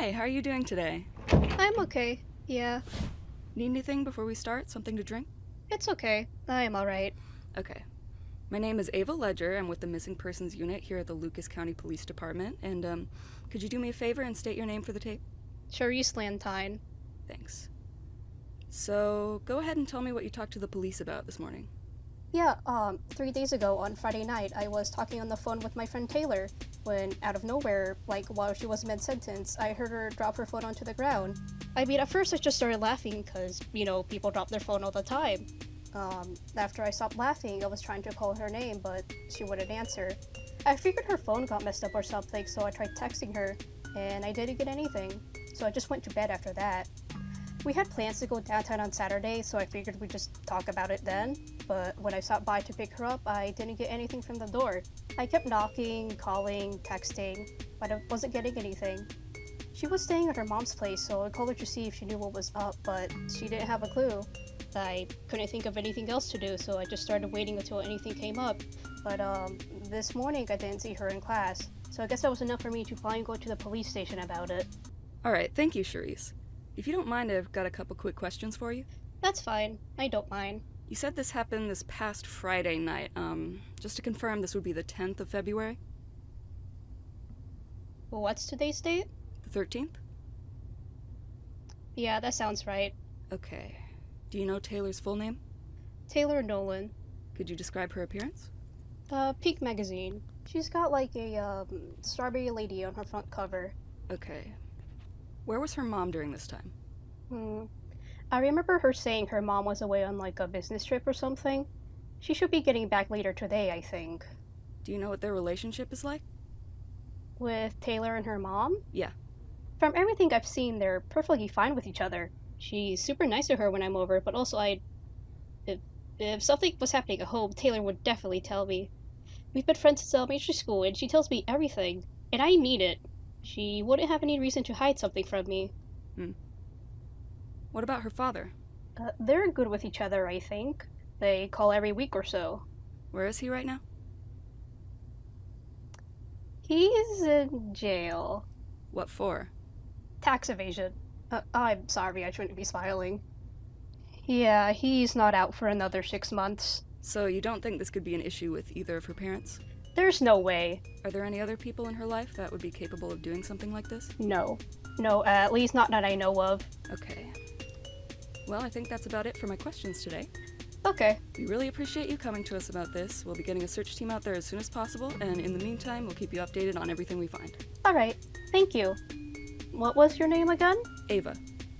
Hi, how are you doing today? I'm okay. Yeah, Need anything before we start? Something to drink? it's okay. I am alright. Okay. My name is Ava Ledger. I'm with the Missing Persons Unit here at the Lucas County Police Department. And, could you do me a favor and state your name for the tape? Charise Lantigne. Thanks. So, go ahead and tell me what you talked to the police about this morning. Yeah, 3 days ago on Friday night, I was talking on the phone with my friend Taylor when, out of nowhere, like while she was mid-sentence, I heard her drop her phone onto the ground. I mean, at first I just started laughing because, people drop their phone all the time. After I stopped laughing, I was trying to call her name, but she wouldn't answer. I figured her phone got messed up or something, so I tried texting her, and I didn't get anything. So I just went to bed after that. We had plans to go downtown on Saturday, so I figured we'd just talk about it then. But when I stopped by to pick her up, I didn't get anything from the door. I kept knocking, calling, texting, but I wasn't getting anything. She was staying at her mom's place, so I called her to see if she knew what was up, but she didn't have a clue. I couldn't think of anything else to do, so I just started waiting until anything came up. But this morning I didn't see her in class, so I guess that was enough for me to finally go to the police station about it. Alright, thank you, Charisse. If you don't mind, I've got a couple quick questions for you. That's fine. I don't mind. You said this happened this past Friday night. Just to confirm, this would be the 10th of February? Well, what's today's date? The 13th? Yeah, that sounds right. Okay. Do you know Taylor's full name? Taylor Nolan. Could you describe her appearance? Peak Magazine. She's got like a, strawberry lady on her front cover. Okay. Where was her mom during this time? I remember her saying her mom was away on like a business trip or something. She should be getting back later today, I think. Do you know what their relationship is like? With Taylor and her mom? Yeah. From everything I've seen, they're perfectly fine with each other. She's super nice to her when I'm over, but also if something was happening at home, Taylor would definitely tell me. We've been friends since elementary school, and she tells me everything. And I mean it. She wouldn't have any reason to hide something from me. What about her father? They're good with each other, I think. They call every week or so. Where is he right now? He's in jail. What for? Tax evasion. I'm sorry, I shouldn't be smiling. Yeah, he's not out for another 6 months. So you don't think this could be an issue with either of her parents? There's no way. Are there any other people in her life that would be capable of doing something like this? No. No, at least not that I know of. Okay. Well, I think that's about it for my questions today. Okay. We really appreciate you coming to us about this. We'll be getting a search team out there as soon as possible, and in the meantime, we'll keep you updated on everything we find. Alright. Thank you. What was your name again? Ava.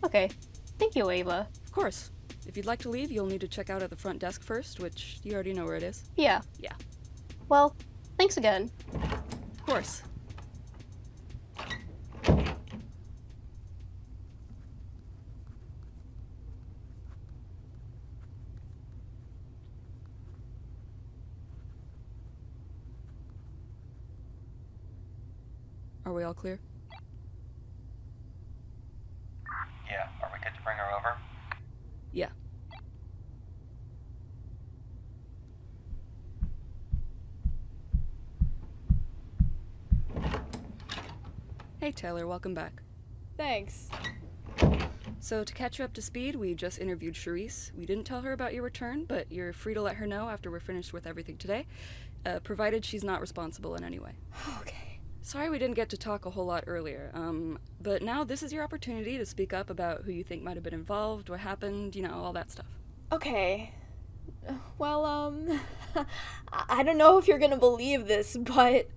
Okay. Thank you, Ava. Of course. If you'd like to leave, you'll need to check out at the front desk first, which you already know where it is. Yeah. Yeah. Well, thanks again. Of course. Are we all clear? Yeah, are we good to bring her over? Yeah. Hey Taylor, welcome back. Thanks. So to catch you up to speed, we just interviewed Charisse. We didn't tell her about your return, but you're free to let her know after we're finished with everything today, provided she's not responsible in any way. Okay. Sorry we didn't get to talk a whole lot earlier, but now this is your opportunity to speak up about who you think might have been involved, what happened, all that stuff. Okay. Well, I don't know if you're gonna believe this, but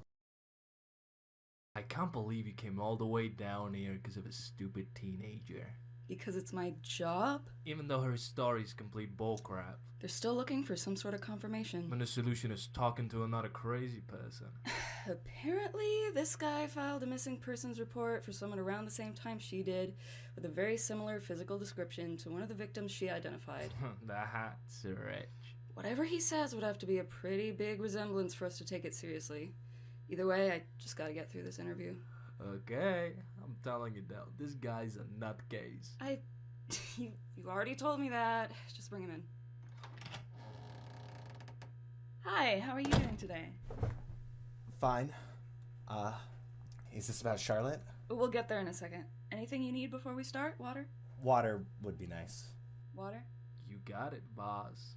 I can't believe you came all the way down here because of a stupid teenager. Because it's my job? Even though her story's complete bullcrap. They're still looking for some sort of confirmation. When the solution is talking to another crazy person. Apparently, this guy filed a missing persons report for someone around the same time she did, with a very similar physical description to one of the victims she identified. That's rich. Whatever he says would have to be a pretty big resemblance for us to take it seriously. Either way, I just gotta get through this interview. Okay, I'm telling you though, this guy's a nutcase. You already told me that. Just bring him in. Hi, how are you doing today? Fine. Is this about Charlotte? We'll get there in a second. Anything you need before we start? Water? Water would be nice. Water? You got it, boss.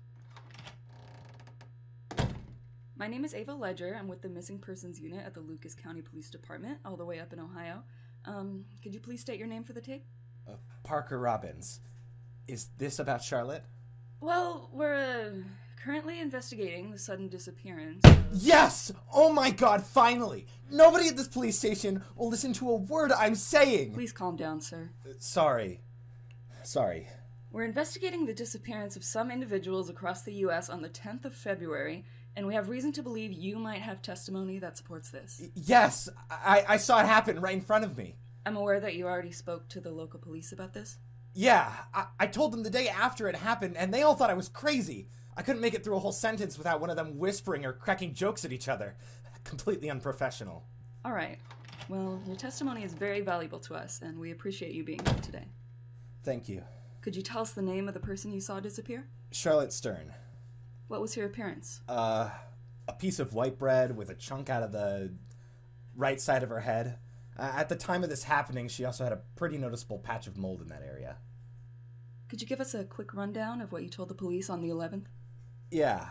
My name is Ava Ledger. I'm with the Missing Persons Unit at the Lucas County Police Department, all the way up in Ohio. Could you please state your name for the tape? Parker Robbins. Is this about Charlotte? Well, we're currently investigating the sudden disappearance. Yes! Oh my god, finally! Nobody at this police station will listen to a word I'm saying! Please calm down, sir. Sorry. We're investigating the disappearance of some individuals across the U.S. on the 10th of February, and we have reason to believe you might have testimony that supports this. Yes! I saw it happen right in front of me. I'm aware that you already spoke to the local police about this. Yeah, I told them the day after it happened, and they all thought I was crazy. I couldn't make it through a whole sentence without one of them whispering or cracking jokes at each other. Completely unprofessional. All right. Well, your testimony is very valuable to us, and we appreciate you being here today. Thank you. Could you tell us the name of the person you saw disappear? Charlotte Stern. What was her appearance? A piece of white bread with a chunk out of the right side of her head. At the time of this happening, she also had a pretty noticeable patch of mold in that area. Could you give us a quick rundown of what you told the police on the 11th? Yeah.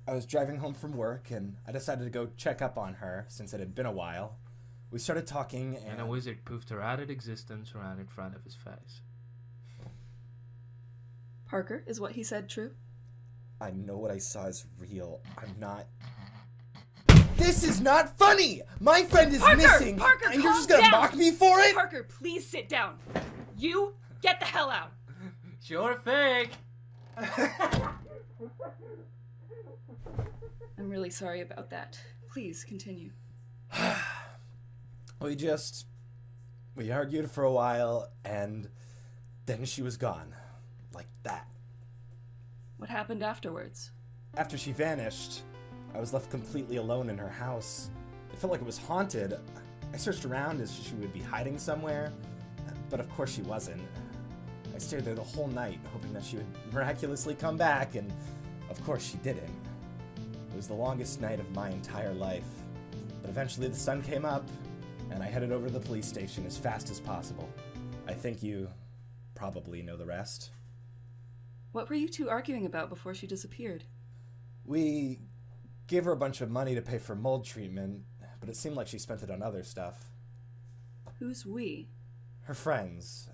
I was driving home from work, and I decided to go check up on her, since it had been a while. We started talking, And a wizard poofed her out of existence right in front of his face. Parker, is what he said true? I know what I saw is real. I'm not... This is not funny! My friend is missing! Parker, and you're calm just gonna down! mock me for it? Parker, please sit down. You get the hell out. Sure fake! I'm really sorry about that. Please continue. We argued for a while, and then she was gone. Like that. What happened afterwards? After she vanished, I was left completely alone in her house. It felt like it was haunted. I searched around as she would be hiding somewhere, but of course she wasn't. I stayed there the whole night, hoping that she would miraculously come back, and of course she didn't. It was the longest night of my entire life. But eventually the sun came up, and I headed over to the police station as fast as possible. I think you probably know the rest. What were you two arguing about before she disappeared? We gave her a bunch of money to pay for mold treatment, but it seemed like she spent it on other stuff. Who's we? Her friends,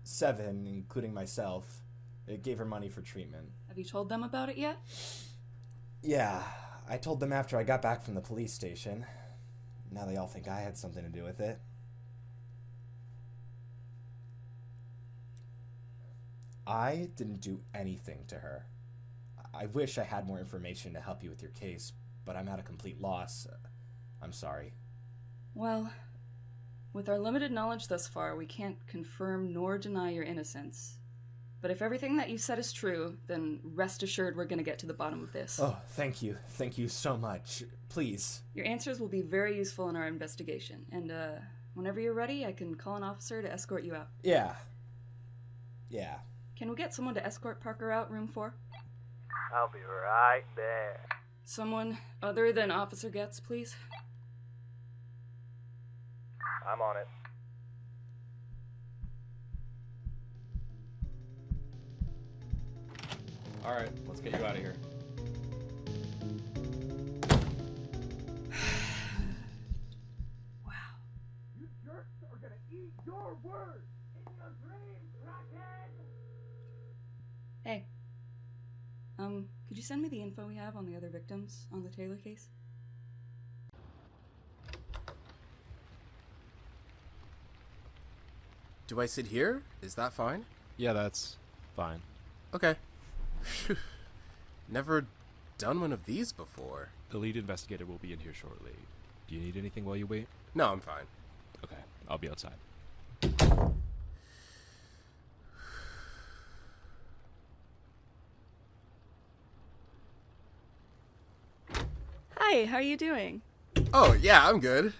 7, including myself, it gave her money for treatment. Have you told them about it yet? Yeah, I told them after I got back from the police station. Now they all think I had something to do with it. I didn't do anything to her. I wish I had more information to help you with your case, but I'm at a complete loss. I'm sorry. Well, with our limited knowledge thus far, we can't confirm nor deny your innocence. But if everything that you said is true, then rest assured we're going to get to the bottom of this. Oh, thank you. Thank you so much. Please. Your answers will be very useful in our investigation, and whenever you're ready, I can call an officer to escort you out. Yeah. Can we get someone to escort Parker out, room 4? I'll be right there. Someone other than Officer Getz, please. I'm on it. Alright, let's get you out of here. Wow. You jerks are gonna eat your words in your dreams, crackhead! Hey. Could you send me the info we have on the other victims on the Taylor case? Do I sit here? Is that fine? Yeah, that's fine. Okay. Never done one of these before. The lead investigator will be in here shortly. Do you need anything while you wait? No, I'm fine. Okay, I'll be outside. Hi, how are you doing? Oh, yeah, I'm good.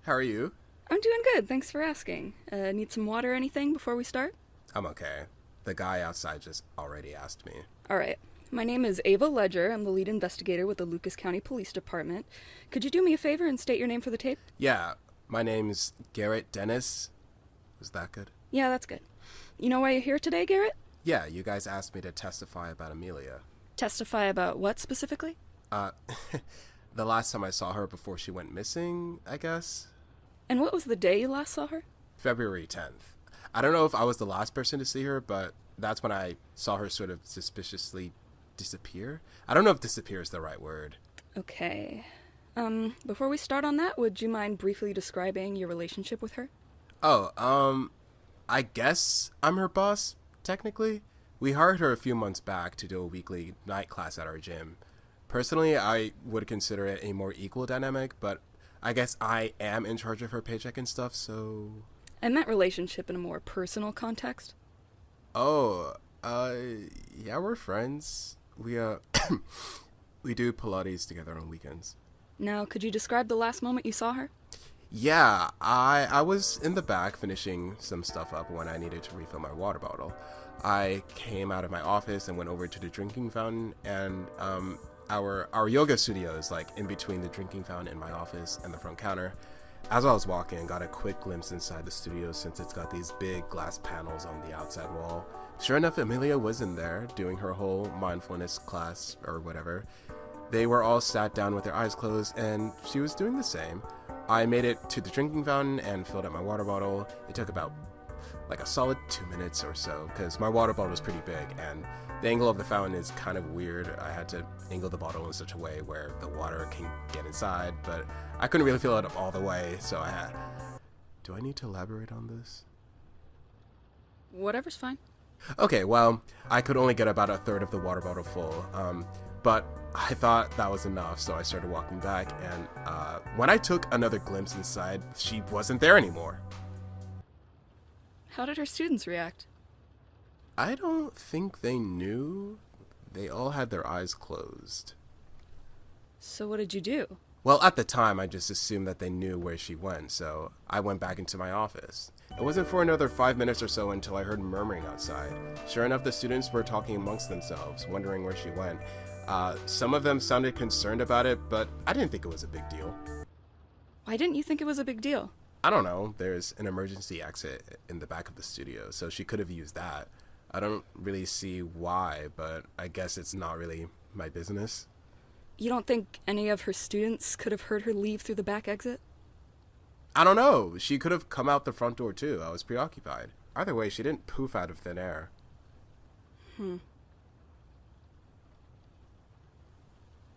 How are you? I'm doing good, thanks for asking. Need some water or anything before we start? I'm okay. The guy outside just already asked me. Alright. My name is Ava Ledger. I'm the lead investigator with the Lucas County Police Department. Could you do me a favor and state your name for the tape? Yeah, My name's Garrett Dennis. Was that good? Yeah, that's good. You know why you're here today, Garrett? Yeah, you guys asked me to testify about Amelia. Testify about what specifically? The last time I saw her before she went missing, I guess. And what was the day you last saw her? February 10th. I don't know if I was the last person to see her, but that's when I saw her sort of suspiciously disappear. I don't know if disappear is the right word. Okay. Before we start on that, would you mind briefly describing your relationship with her? Oh, I guess I'm her boss, technically. We hired her a few months back to do a weekly night class at our gym. Personally, I would consider it a more equal dynamic, but I guess I am in charge of her paycheck and stuff, so... I meant relationship in a more personal context. Oh, yeah, we're friends. We, we do Pilates together on weekends. Now, could you describe the last moment you saw her? Yeah, I was in the back finishing some stuff up when I needed to refill my water bottle. I came out of my office and went over to the drinking fountain, and our yoga studio is like in between the drinking fountain in my office and the front counter. As I was walking, I got a quick glimpse inside the studio since it's got these big glass panels on the outside wall. Sure enough, Amelia was in there doing her whole mindfulness class or whatever. They were all sat down with their eyes closed, and she was doing the same. I made it to the drinking fountain and filled up my water bottle. It took about like a solid 2 minutes or so because my water bottle was pretty big and the angle of the fountain is kind of weird. I had to angle the bottle in such a way where the water can get inside, but I couldn't really fill it up all the way, so I had... Do I need to elaborate on this? Whatever's fine. Okay, well, I could only get about a third of the water bottle full, but I thought that was enough, so I started walking back, and when I took another glimpse inside, she wasn't there anymore. How did her students react? I don't think they knew. They all had their eyes closed. So what did you do? Well, at the time, I just assumed that they knew where she went, so I went back into my office. It wasn't for another 5 minutes or so until I heard murmuring outside. Sure enough, the students were talking amongst themselves, wondering where she went. Some of them sounded concerned about it, but I didn't think it was a big deal. Why didn't you think it was a big deal? I don't know. There's an emergency exit in the back of the studio, so she could have used that. I don't really see why, but I guess it's not really my business. You don't think any of her students could have heard her leave through the back exit? I don't know. She could have come out the front door too. I was preoccupied. Either way, she didn't poof out of thin air.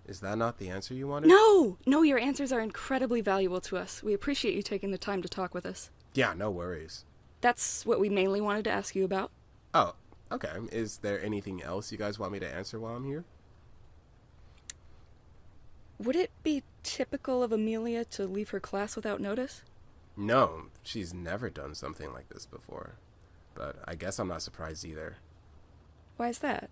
Is that not the answer you wanted? No! No, your answers are incredibly valuable to us. We appreciate you taking the time to talk with us. Yeah, no worries. That's what we mainly wanted to ask you about. Oh, okay. Is there anything else you guys want me to answer while I'm here? Would it be typical of Amelia to leave her class without notice? No, she's never done something like this before. But I guess I'm not surprised either. Why is that?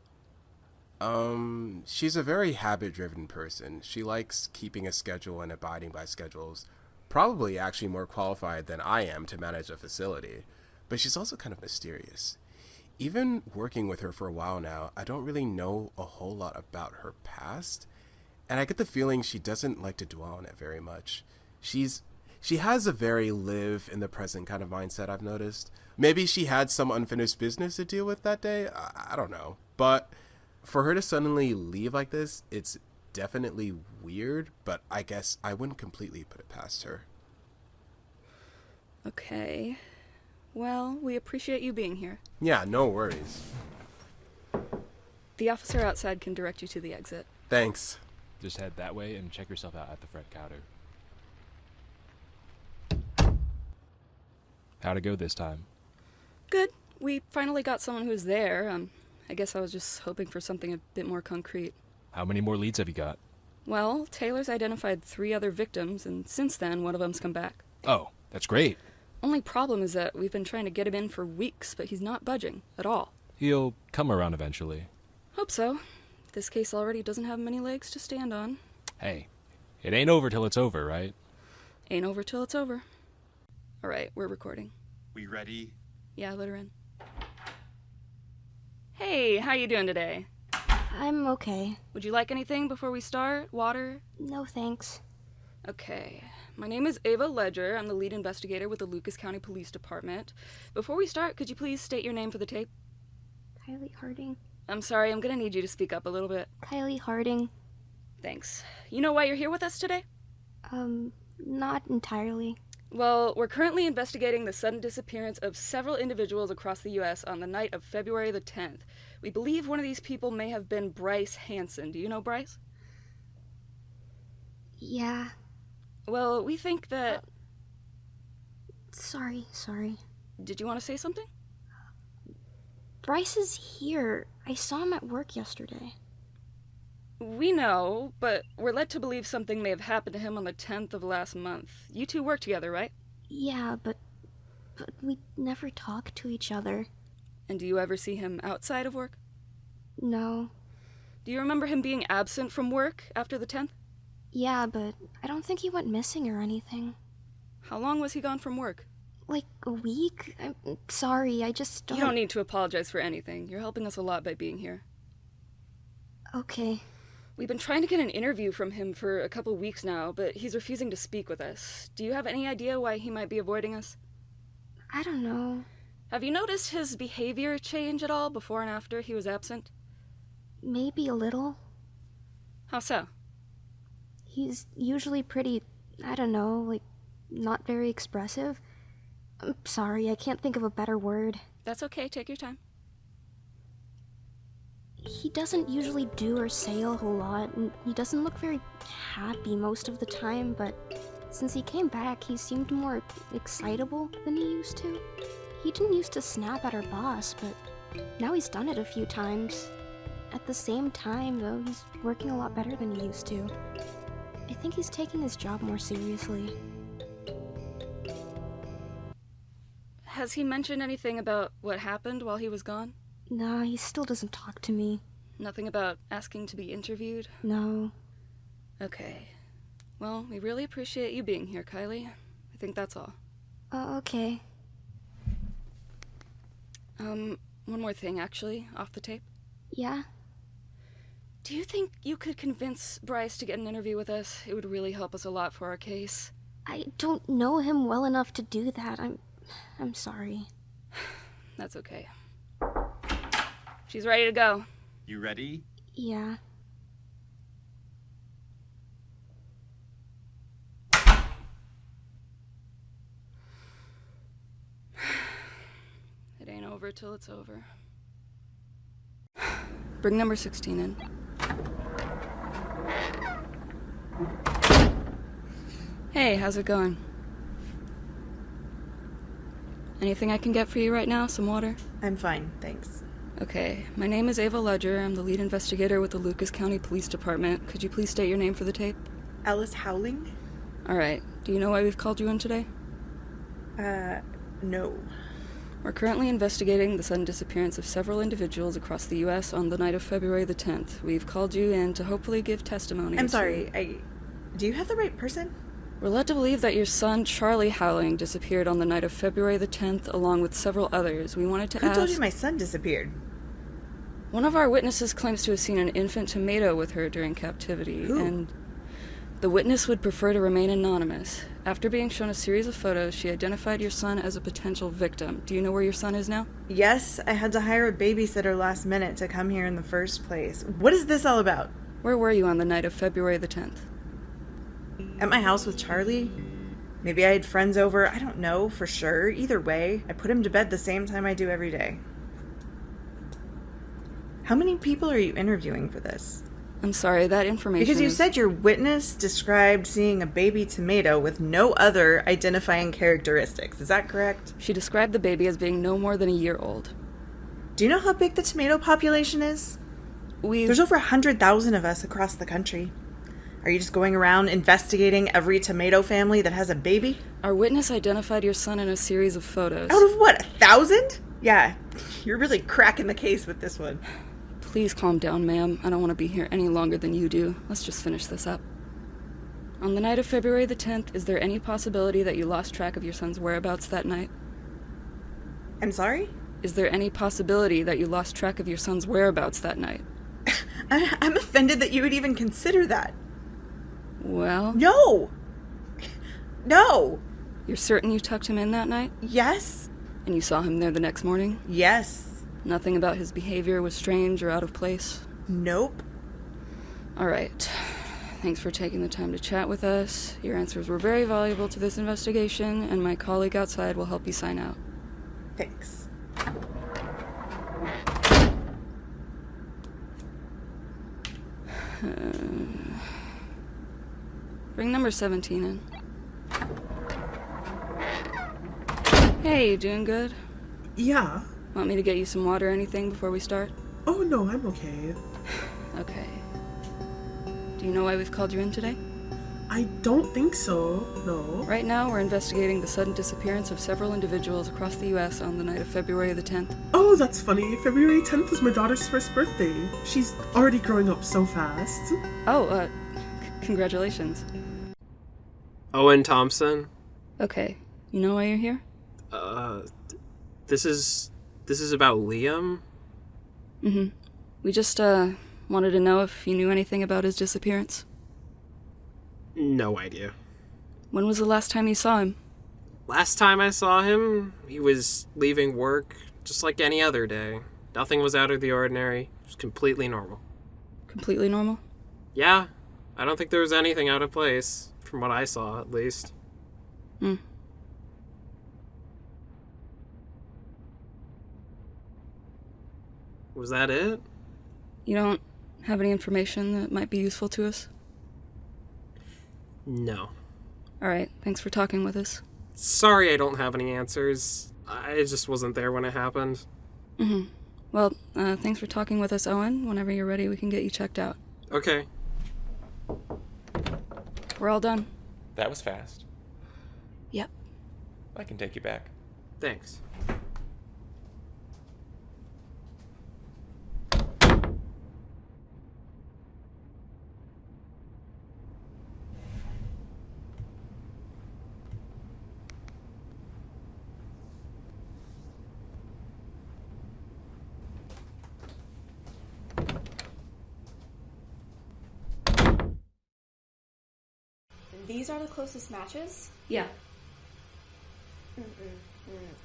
She's a very habit-driven person. She likes keeping a schedule and abiding by schedules. Probably actually more qualified than I am to manage a facility. But she's also kind of mysterious. Even working with her for a while now, I don't really know a whole lot about her past. And I get the feeling she doesn't like to dwell on it very much. She has a very live in the present kind of mindset, I've noticed. Maybe she had some unfinished business to deal with that day. I don't know. But for her to suddenly leave like this, it's definitely weird, but I guess I wouldn't completely put it past her. Okay. Well, we appreciate you being here. Yeah, no worries. The officer outside can direct you to the exit. Thanks. Just head that way and check yourself out at the front counter. How'd it go this time? Good. We finally got someone who's there. I guess I was just hoping for something a bit more concrete. How many more leads have you got? Well, Taylor's identified 3 other victims, and since then, one of them's come back. Oh, that's great. Only problem is that we've been trying to get him in for weeks, but he's not budging at all. He'll come around eventually. Hope so. This case already doesn't have many legs to stand on. Hey, it ain't over till it's over, right? Ain't over till it's over. Alright, we're recording. We ready? Yeah, let her in. Hey, how you doing today? I'm okay. Would you like anything before we start? Water? No thanks. Okay. My name is Ava Ledger. I'm the lead investigator with the Lucas County Police Department. Before we start, could you please state your name for the tape? Kylie Harding. I'm sorry, I'm gonna need you to speak up a little bit. Kylie Harding. Thanks. You know why you're here with us today? Not entirely. Well, we're currently investigating the sudden disappearance of several individuals across the U.S. on the night of February the 10th. We believe one of these people may have been Bryce Hanson. Do you know Bryce? Yeah. Well, we think that... Sorry. Did you want to say something? Bryce is here. I saw him at work yesterday. We know, but we're led to believe something may have happened to him on the 10th of last month. You two work together, right? Yeah, but we never talk to each other. And do you ever see him outside of work? No. Do you remember him being absent from work after the 10th? Yeah, but I don't think he went missing or anything. How long was he gone from work? Like a week? I'm sorry, I just don't... You don't need to apologize for anything. You're helping us a lot by being here. Okay. We've been trying to get an interview from him for a couple weeks now, but he's refusing to speak with us. Do you have any idea why he might be avoiding us? I don't know. Have you noticed his behavior change at all before and after he was absent? Maybe a little. How so? He's usually pretty, I don't know, like, not very expressive. I'm sorry, I can't think of a better word. That's okay, take your time. He doesn't usually do or say a whole lot, and he doesn't look very happy most of the time, but since he came back, he seemed more excitable than he used to. He didn't used to snap at our boss, but now he's done it a few times. At the same time, though, he's working a lot better than he used to. I think he's taking his job more seriously. Has he mentioned anything about what happened while he was gone? No, he still doesn't talk to me. Nothing about asking to be interviewed? No. Okay. Well, we really appreciate you being here, Kylie. I think that's all. Okay. One more thing, actually, off the tape. Yeah? Do you think you could convince Bryce to get an interview with us? It would really help us a lot for our case. I don't know him well enough to do that. I'm sorry. That's okay. She's ready to go. You ready? Yeah. It ain't over till it's over. Bring number 16 in. Hey, how's it going? Anything I can get for you right now? Some water? I'm fine, thanks. Okay, my name is Ava Ledger. I'm the lead investigator with the Lucas County Police Department. Could you please state your name for the tape? Alice Howling? Alright, do you know why we've called you in today? No. We're currently investigating the sudden disappearance of several individuals across the U.S. on the night of February the 10th. We've called you in to hopefully give testimony. I'm sorry, do you have the right person? We're led to believe that your son, Charlie Howling, disappeared on the night of February the 10th, along with several others. We wanted to ask... Who told you my son disappeared? One of our witnesses claims to have seen an infant tomato with her during captivity. Who? And the witness would prefer to remain anonymous. After being shown a series of photos, she identified your son as a potential victim. Do you know where your son is now? Yes, I had to hire a babysitter last minute to come here in the first place. What is this all about? Where were you on the night of February the 10th? At my house with Charlie? Maybe I had friends over, I don't know for sure. Either way, I put him to bed the same time I do every day. How many people are you interviewing for this? I'm sorry, that information Because you said your witness described seeing a baby tomato with no other identifying characteristics. Is that correct? She described the baby as being no more than a year old. Do you know how big the tomato population is? There's over 100,000 of us across the country. Are you just going around investigating every tomato family that has a baby? Our witness identified your son in a series of photos. Out of what, 1,000? Yeah, you're really cracking the case with this one. Please calm down, ma'am. I don't want to be here any longer than you do. Let's just finish this up. On the night of February the 10th, is there any possibility that you lost track of your son's whereabouts that night? I'm sorry? Is there any possibility that you lost track of your son's whereabouts that night? I'm offended that you would even consider that. Well... No! No. You're certain you tucked him in that night? Yes. And you saw him there the next morning? Yes. Nothing about his behavior was strange or out of place? Nope. All right. Thanks for taking the time to chat with us. Your answers were very valuable to this investigation, and my colleague outside will help you sign out. Thanks. Bring number 17 in. Hey, you doing good? Yeah. Want me to get you some water or anything before we start? Oh, no, I'm okay. Okay. Do you know why we've called you in today? I don't think so, no. Right now, we're investigating the sudden disappearance of several individuals across the U.S. on the night of February the 10th. Oh, that's funny. February 10th was my daughter's first birthday. She's already growing up so fast. Oh, congratulations. Owen Thompson? Okay. You know why you're here? This is about Liam? Mm-hmm. We just, wanted to know if you knew anything about his disappearance. No idea. When was the last time you saw him? Last time I saw him, he was leaving work just like any other day. Nothing was out of the ordinary. It was completely normal. Completely normal? Yeah. I don't think there was anything out of place, from what I saw, at least. Hmm. Was that it? You don't have any information that might be useful to us? No. Alright, thanks for talking with us. Sorry I don't have any answers. I just wasn't there when it happened. Mm-hmm. Well, thanks for talking with us, Owen. Whenever you're ready, we can get you checked out. Okay. We're all done. That was fast. Yep. I can take you back. Thanks. These are the closest matches? Yeah.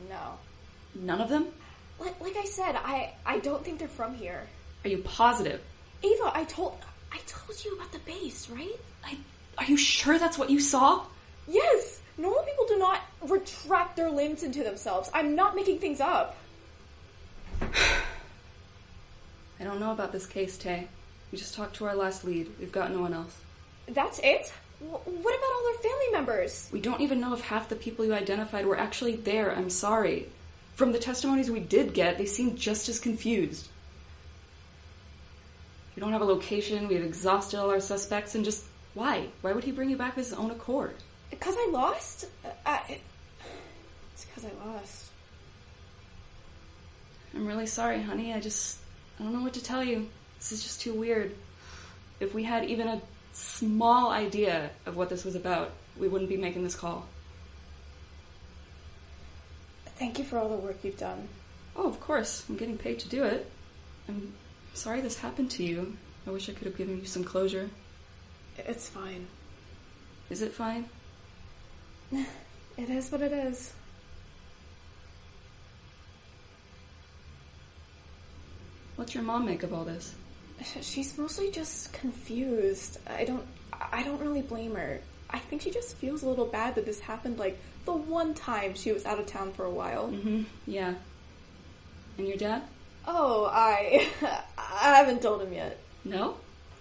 No. None of them? Like I said, I don't think they're from here. Are you positive? Ava, I told you about the base, right? Are you sure that's what you saw? Yes! Normal people do not retract their limbs into themselves. I'm not making things up. I don't know about this case, Tay. We just talked to our last lead. We've got no one else. That's it? What about all their family members? We don't even know if half the people you identified were actually there. I'm sorry. From the testimonies we did get, they seemed just as confused. We don't have a location, we have exhausted all our suspects, and just... Why? Why would he bring you back of his own accord? Because I lost? It's because I lost. I'm really sorry, honey. I don't know what to tell you. This is just too weird. If we had even a small idea of what this was about, we wouldn't be making this call. Thank you for all the work you've done. Oh, of course. I'm getting paid to do it. I'm sorry this happened to you. I wish I could have given you some closure. It's fine. Is it fine? It is what it is. What's your mom make of all this? She's mostly just confused. I don't really blame her. I think she just feels a little bad that this happened like the one time she was out of town for a while. Mm-hmm. Yeah. And your dad? Oh, I haven't told him yet. No?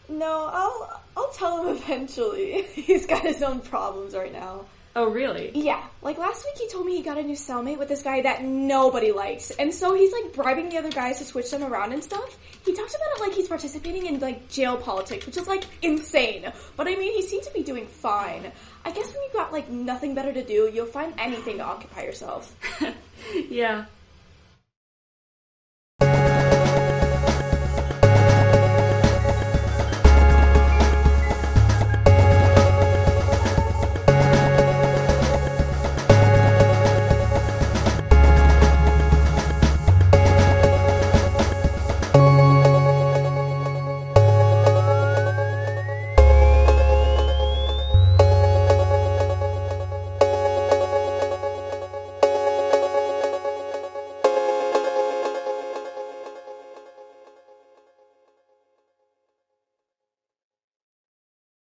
No, I'll tell him eventually. He's got his own problems right now. Oh, really? Yeah. Like, last week he told me he got a new cellmate with this guy that nobody likes. And so he's, like, bribing the other guys to switch them around and stuff. He talks about it like he's participating in, like, jail politics, which is, like, insane. But, I mean, he seems to be doing fine. I guess when you've got, like, nothing better to do, you'll find anything to occupy yourself. Yeah.